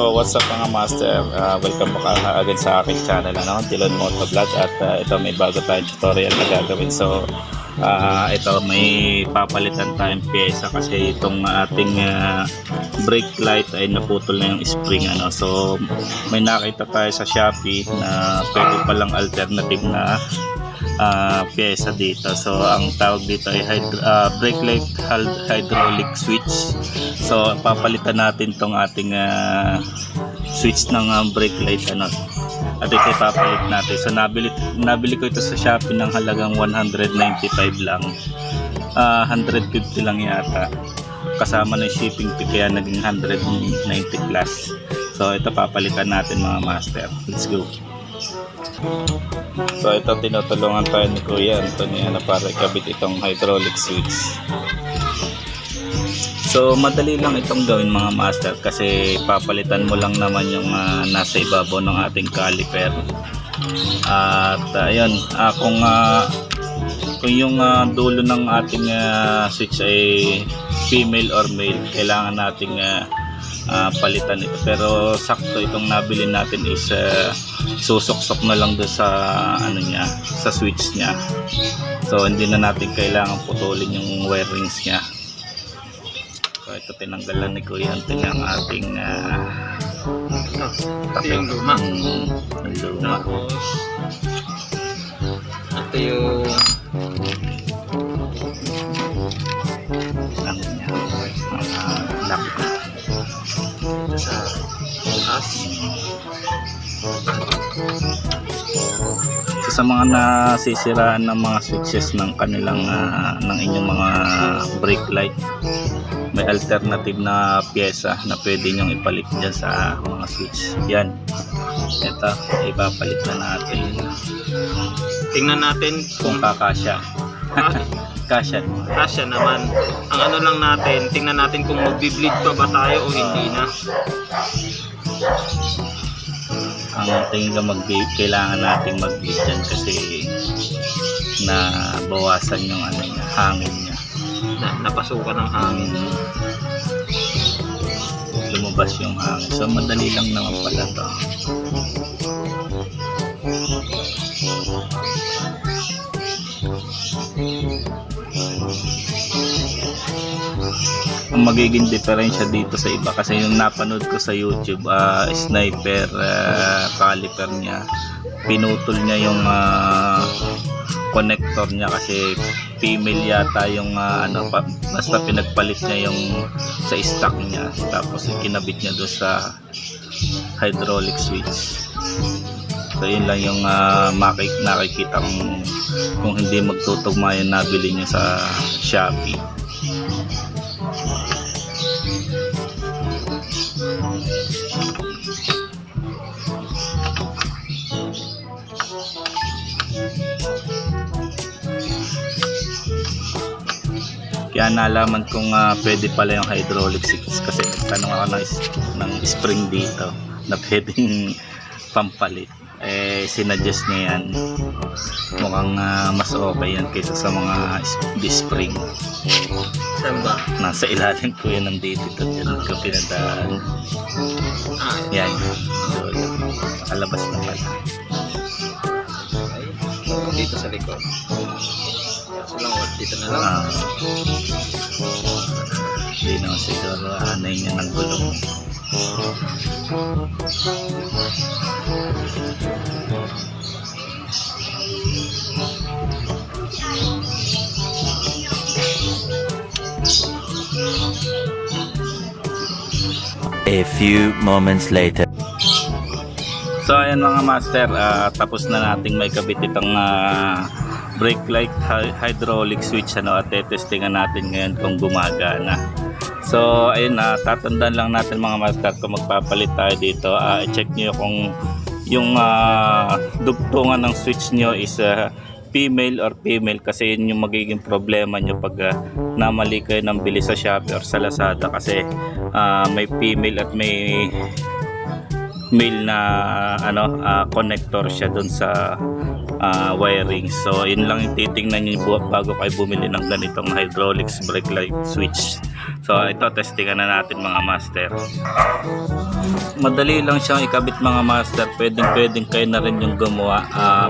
So what's up mga master, welcome back agad sa aking channel, Dillon Motovlog. At ito may bago tayong tutorial na gagawin. So ito may papalitan tayong pyesa kasi itong ating brake light ay naputol na yung spring, So may nakita tayo sa Shopee na pwede palang alternative na pyesa dito. So ang tawag dito ay brake light hydraulic switch. So papalitan natin tong ating switch ng brake light, at ito papalit natin. So nabili ko ito sa Shopee ng halagang 195 lang, 150 lang yata kasama ng shipping fee, kaya naging 190 plus. So ito papalitan natin mga master. Let's go. So ito tinutulungan tayo ni Kuya Anthony para ikabit itong hydraulic switch. So madali lang itong gawin mga master kasi papalitan mo lang naman yung nasa ibabaw ng ating caliper. At ayun, kung yung dulo ng ating switch ay female or male, kailangan nating palitan ito. Pero sakto itong nabili natin is susuksok na lang doon sa sa switch niya. So hindi na natin kailangan putulin yung wirings niya. So ito tinanggalan ni Kuya Anthony ang ating yung luma. Tapos ito yung lock sa taas. So sa mga nasisiraan ng mga switches ng kanilang ng inyong mga brake light, may alternative na pyesa na pwede nyong ipalit dyan sa mga switch. Yan, ito ipapalit na natin. Tingnan natin kung kakasya. Kasya naman. Ang lang natin, tingnan natin kung magbi-bleed pa ba tayo o hindi na. Ang tingin ka kailangan nating mag-bleed dyan kasi nabawasan yung hangin niya. Napasukan ng hangin. Lumabas yung hangin. So madali lang naman pala to. Ang magiging diferensya dito sa iba kasi yung napanood ko sa YouTube, sniper caliper niya, pinutol niya yung connector niya kasi female yata yung basta pinagpalit niya yung sa stock niya, tapos kinabit niya doon sa hydraulic switch. So yun lang yung nakikita kung hindi magtutugma yung nabili niya sa Shopee. Kaya nalaman kong pwede pala yung hydraulic switch kasi nagtanong ako ng spring dito na pwedeng pampalit. Sinuggest niya yan. Mukhang mas okay yan kaysa sa mga spring. Saan ba? Nasa ilalim ko yan, nandito dyan ko pinadaan. Yan, nakalabas na pala. Okay, dito sa likod. Dito na lang. Hindi naman siguro anay niya ng gulong. A few moments later. So ayan mga master, tapos na nating may kabit itong brake light hydraulic switch, at testingan natin ngayon kung gumagana. So ayun, tatandaan lang natin mga master, kung magpapalit tayo dito, i-check nyo kung yung dugtungan ng switch nyo is female or female, kasi yun yung magiging problema nyo pag namali kayo ng bili sa Shopee or sa Lazada, kasi may female at may male na connector siya dun sa wiring. So yun lang yung titingnan nyo bago kayo bumili ng ganitong hydraulic brake light switch. So ito testingan na natin mga master. madali lang siyang ikabit mga master. Pwedeng kayo na rin yung gumawa.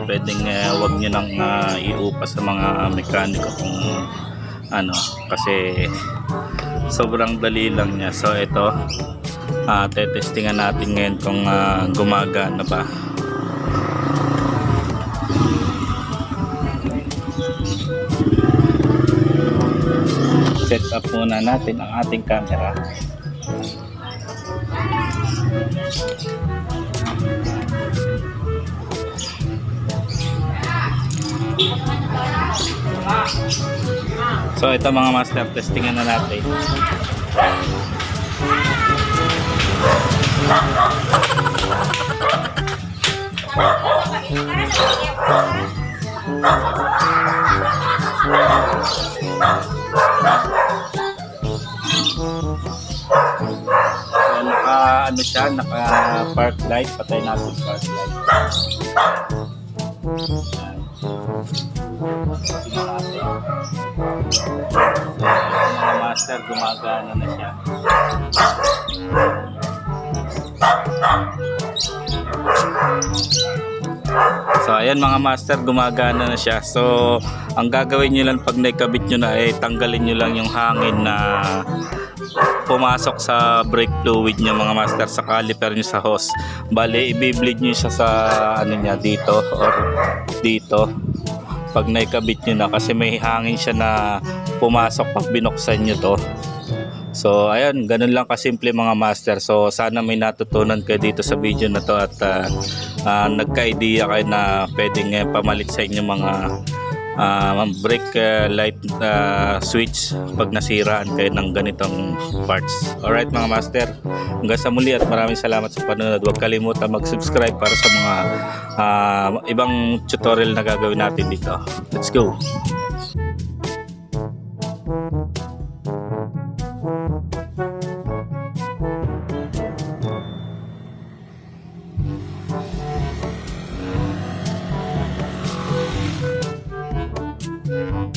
Pwedeng wag nyo nang iupa sa mga mekaniko kung ano, kasi sobrang dali lang niya. So ito, tetestingan natin ngayon kung gumagana ba. Set up muna natin ang ating camera. So ito mga master, testingan na natin. So ano siya, naka park light. Patay natin park light. Tingnan natin. Mga master, gumagana na siya. So ayan mga master, gumagana na siya. So ang gagawin nyo lang pag naikabit nyo na ay tanggalin nyo lang yung hangin na pumasok sa brake fluid nyo mga master, sa caliper nyo sa hose. Bale i-bleed nyo siya sa ano niya, dito or dito pag naikabit nyo na, kasi may hangin siya na pumasok pag binuksan nyo to. So ayun, ganun lang kasimple mga master. So sana may natutunan kayo dito sa video na to at nagka-idea kayo na pwedeng pamalit sa inyo mga brake light switch pag nasiraan kayo ng ganitong parts. Alright mga master, hanggang sa muli at maraming salamat sa panonood. Huwag kalimutan mag-subscribe para sa mga ibang tutorial na gagawin natin dito. Let's go!